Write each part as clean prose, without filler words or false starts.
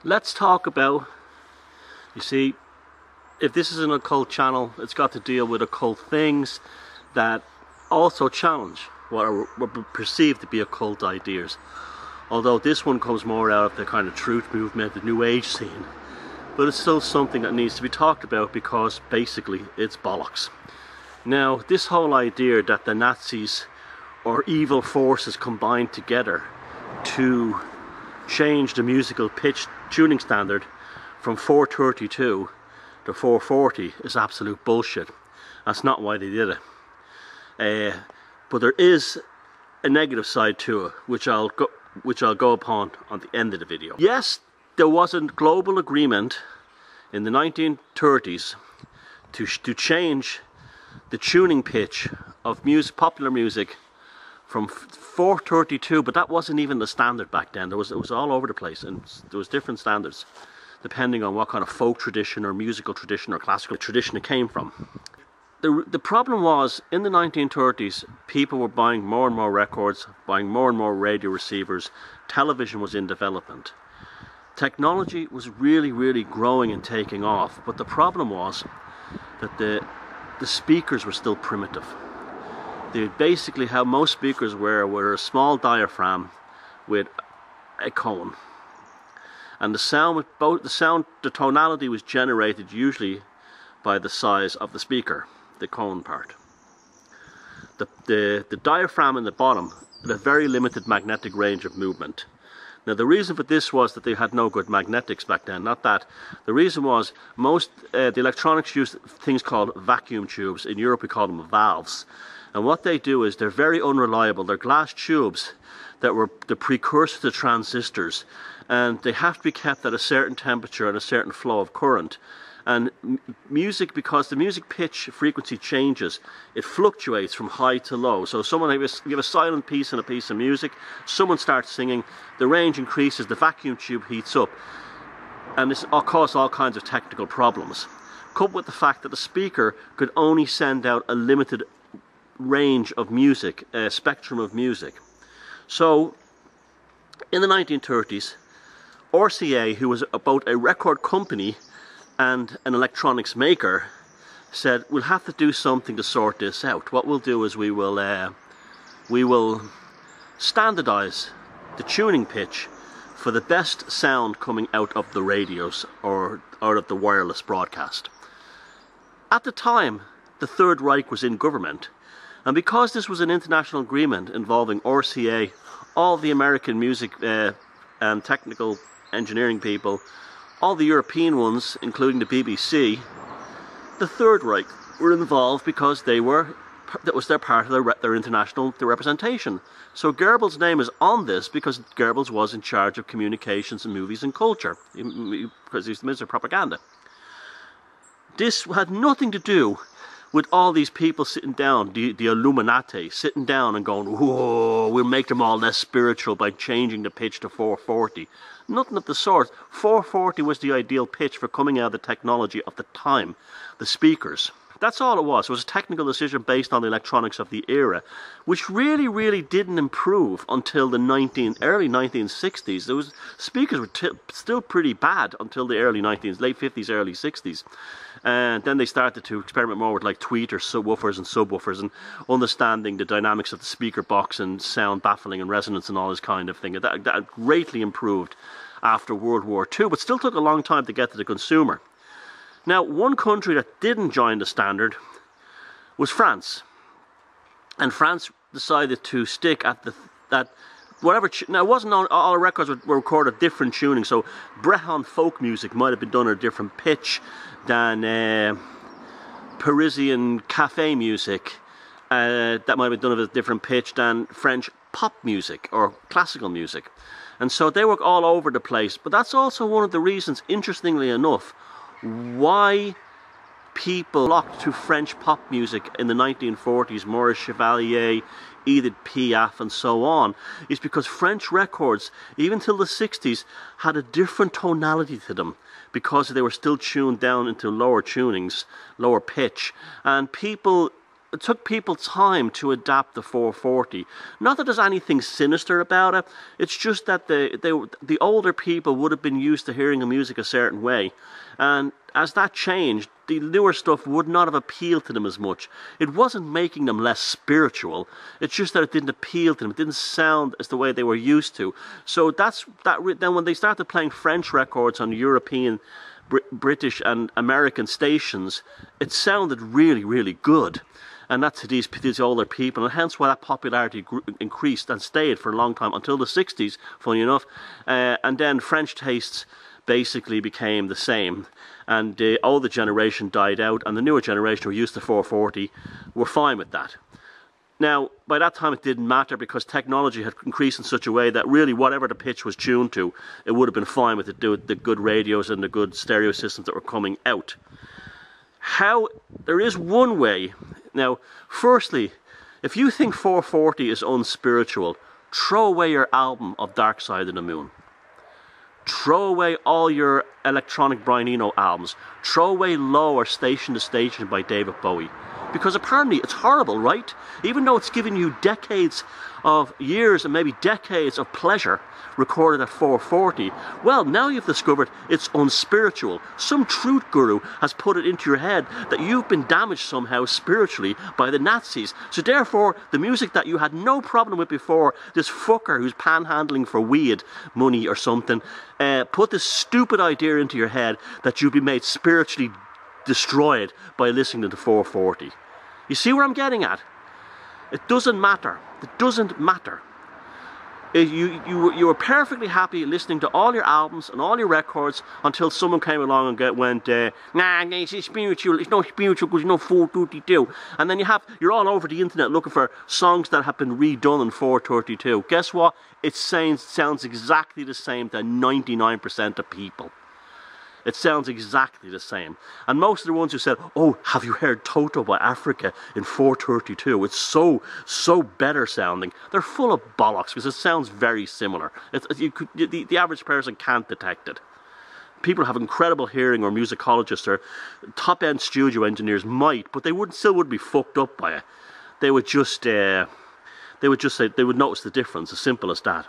Let's talk about, you see, if this is an occult channel, it's got to deal with occult things that also challenge what are perceived to be occult ideas. Although this one comes more out of the kind of truth movement, the New Age scene. But it's still something that needs to be talked about because basically it's bollocks. Now, this whole idea that the Nazis or evil forces combined together to change the musical pitch tuning standard from 432 to 440 is absolute bullshit. That's not why they did it. But there is a negative side to it, which I'll go upon on the end of the video. Yes, there was a global agreement in the 1930s to change the tuning pitch of popular music from 432, but that wasn't even the standard back then. It was all over the place, and there was different standards depending on what kind of folk tradition or musical tradition or classical tradition it came from. The problem was, in the 1930s, people were buying more and more records, buying more and more radio receivers. Television was in development. Technology was really growing and taking off, but the problem was that the speakers were still primitive. Basically, how most speakers were a small diaphragm with a cone, and the tonality was generated usually by the size of the speaker, the cone part. The diaphragm in the bottom had a very limited magnetic range of movement. Now, the reason for this was that they had no good magnetics back then, not that. The reason was the electronics used things called vacuum tubes. In Europe we call them valves. And what they do is they're very unreliable. They're glass tubes that were the precursor to transistors, and they have to be kept at a certain temperature and a certain flow of current. And music, because the music pitch frequency changes, it fluctuates from high to low. So you have a silent piece and a piece of music, someone starts singing, the range increases, the vacuum tube heats up, and this caused all kinds of technical problems. Coupled with the fact that the speaker could only send out a limited range of music, a spectrum of music. So in the 1930s, RCA, who was both a record company and an electronics maker, said, we'll have to do something to sort this out. What we'll do is we will standardize the tuning pitch for the best sound coming out of the radios or out of the wireless broadcast. At the time, the Third Reich was in government, and because this was an international agreement involving RCA, all the American music and technical engineering people, all the European ones, including the BBC, the Third Reich were involved because that was their part of their international representation. So Goebbels' name is on this because Goebbels was in charge of communications and movies and culture, because he was the Minister of Propaganda. This had nothing to do with all these people sitting down, the Illuminati, sitting down and going, whoa, we'll make them all less spiritual by changing the pitch to 440. Nothing of the sort. 440 was the ideal pitch for coming out of the technology of the time, the speakers. That's all it was. It was a technical decision based on the electronics of the era, which really didn't improve until the early 1960s. Speakers were still pretty bad until the late 50s, early 60s. And then they started to experiment more with like tweeters, subwoofers and understanding the dynamics of the speaker box and sound baffling and resonance and all this kind of thing. That greatly improved after World War II, but still took a long time to get to the consumer. Now, one country that didn't join the standard was France. And France decided to stick at whatever. Now, it wasn't all records were recorded different tuning. So Breton folk music might have been done at a different pitch than Parisian cafe music. That might have been done at a different pitch than French pop music or classical music. And so they were all over the place. But that's also one of the reasons, interestingly enough, why people flocked to French pop music in the 1940s, Maurice Chevalier, Edith Piaf and so on, is because French records, even till the 60s, had a different tonality to them because they were still tuned down into lower tunings, lower pitch, and people it took people time to adapt the 440. Not that there's anything sinister about it. It's just that the older people would have been used to hearing the music a certain way, and as that changed, the newer stuff would not have appealed to them as much. It wasn't making them less spiritual. It's just that it didn't appeal to them. It didn't sound as the way they were used to. So then when they started playing French records on European, British and American stations, it sounded really, really good. And that's to these older people, and hence why that popularity increased and stayed for a long time, until the 60s, funny enough. And then French tastes basically became the same, and the older generation died out, and the newer generation who were used to 440 were fine with that. Now, by that time it didn't matter, because technology had increased in such a way that really whatever the pitch was tuned to, it would have been fine with the good radios and the good stereo systems that were coming out. There is one way. Now, firstly, if you think 440 is unspiritual, throw away your album of Dark Side of the Moon. Throw away all your electronic Brian Eno albums. Throw away Low or Station to Station by David Bowie. Because apparently it's horrible, right? Even though it's giving you decades of years and maybe decades of pleasure recorded at 440, well, now you've discovered it's unspiritual. Some truth guru has put it into your head that you've been damaged somehow spiritually by the Nazis. So therefore, the music that you had no problem with before, this fucker who's panhandling for weed money or something, put this stupid idea into your head that you'd be made spiritually destroyed by listening to 440. You see where I'm getting at? It doesn't matter. It doesn't matter. You were perfectly happy listening to all your albums and all your records until someone came along and went, nah, it's spiritual. It's not spiritual because it's not 432. And then you're all over the internet looking for songs that have been redone in 432. Guess what? It sounds exactly the same to 99% of people. It sounds exactly the same. And most of the ones who said, oh, have you heard Toto by Africa in 432? It's so better sounding. They're full of bollocks, because it sounds very similar. The average person can't detect it. People have incredible hearing, or musicologists or top-end studio engineers might, but they still would be fucked up by it. They would just say, they would notice the difference, as simple as that.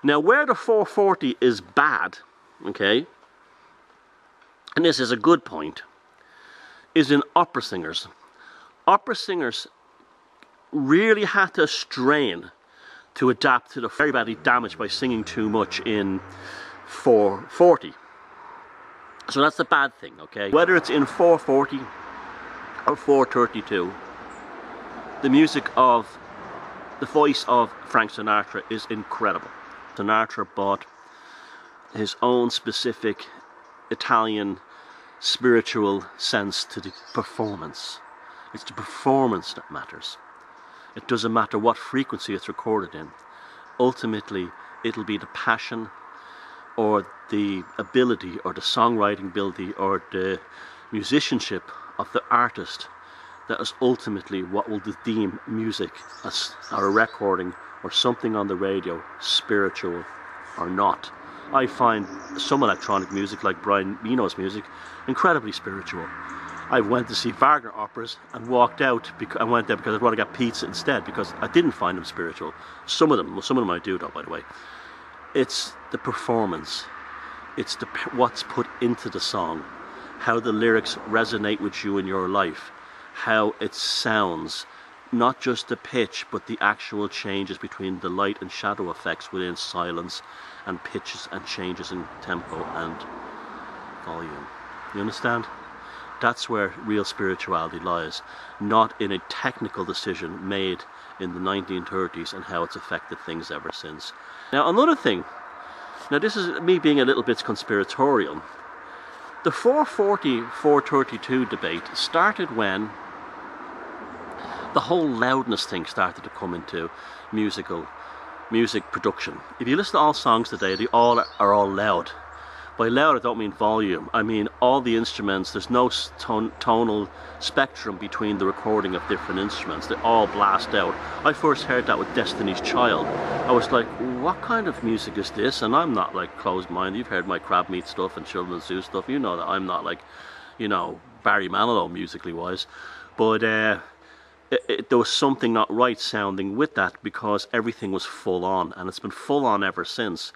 Now, where the 440 is bad, okay, and this is a good point, is in opera singers. Opera singers really had to strain to adapt to the very badly damaged by singing too much in 440. So that's the bad thing, okay? Whether it's in 440 or 432, the voice of Frank Sinatra is incredible. Sinatra brought his own specific Italian spiritual sense to the performance. It's the performance that matters. It doesn't matter what frequency it's recorded in. Ultimately, it'll be the passion or the ability or the songwriting ability or the musicianship of the artist that is ultimately what will deem music as, or a recording or something on the radio spiritual or not. I find some electronic music, like Brian Eno's music, incredibly spiritual. I went to see Wagner operas and walked out. I went there because I'd rather get pizza instead, because I didn't find them spiritual. Some of them I do, though, by the way. It's the performance. It's what's put into the song, how the lyrics resonate with you in your life, how it sounds. Not just the pitch, but the actual changes between the light and shadow effects within silence, and pitches and changes in tempo and volume. You understand? That's where real spirituality lies, not in a technical decision made in the 1930s and how it's affected things ever since. Now, another thing, this is me being a little bit conspiratorial. The 440-432 debate started when the whole loudness thing started to come into music production. If you listen to all songs today, they all are all loud. By loud, I don't mean volume. I mean all the instruments. There's no tonal spectrum between the recording of different instruments. They all blast out. I first heard that with Destiny's Child. I was like, what kind of music is this? And I'm not like closed-minded. You've heard my crab meat stuff and Children's Zoo stuff. You know that I'm not like, Barry Manilow musically wise. But there was something not right sounding with that, because everything was full on, and it's been full on ever since.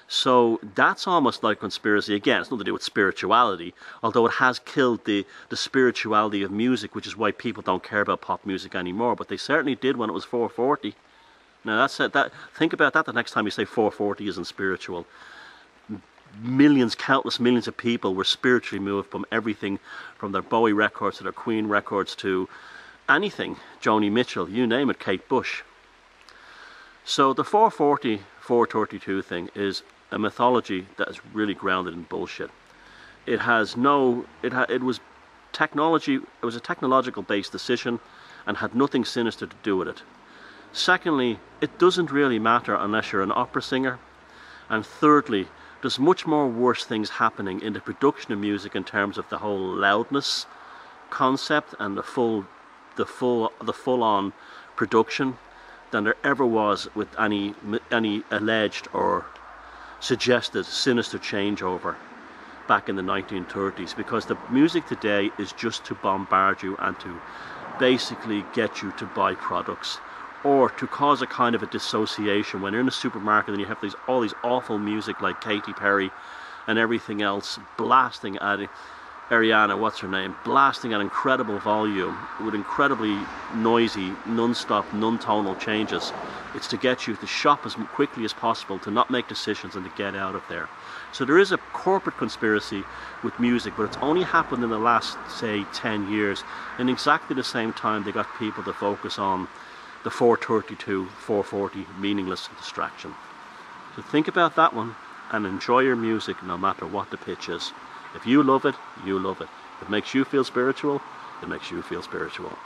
So that's almost like conspiracy. Again, it's nothing to do with spirituality, although it has killed the spirituality of music, which is why people don't care about pop music anymore. But they certainly did when it was 440. Now that's it. Think about that the next time you say 440 isn't spiritual. Millions, countless millions of people were spiritually moved from everything, from their Bowie records to their Queen records to anything, Joni Mitchell, you name it, Kate Bush. So the 440, 432 thing is a mythology that is really grounded in bullshit. It has no, it was technology, it was a technological based decision and had nothing sinister to do with it. Secondly, it doesn't really matter unless you're an opera singer. And thirdly, there's much more worse things happening in the production of music in terms of the whole loudness concept and the full-on production than there ever was with any alleged or suggested sinister changeover back in the 1930s, because the music today is just to bombard you and to basically get you to buy products, or to cause a kind of a dissociation when you're in a supermarket and you have all these awful music like Katy Perry and everything else blasting at it. Ariana, what's her name, blasting at incredible volume with incredibly noisy, non-stop, non-tonal changes. It's to get you to shop as quickly as possible, to not make decisions and to get out of there. So there is a corporate conspiracy with music, but it's only happened in the last, say, 10 years. In exactly the same time they got people to focus on the 432, 440 meaningless distraction. So think about that one and enjoy your music no matter what the pitch is. If you love it, you love it. If it makes you feel spiritual, it makes you feel spiritual.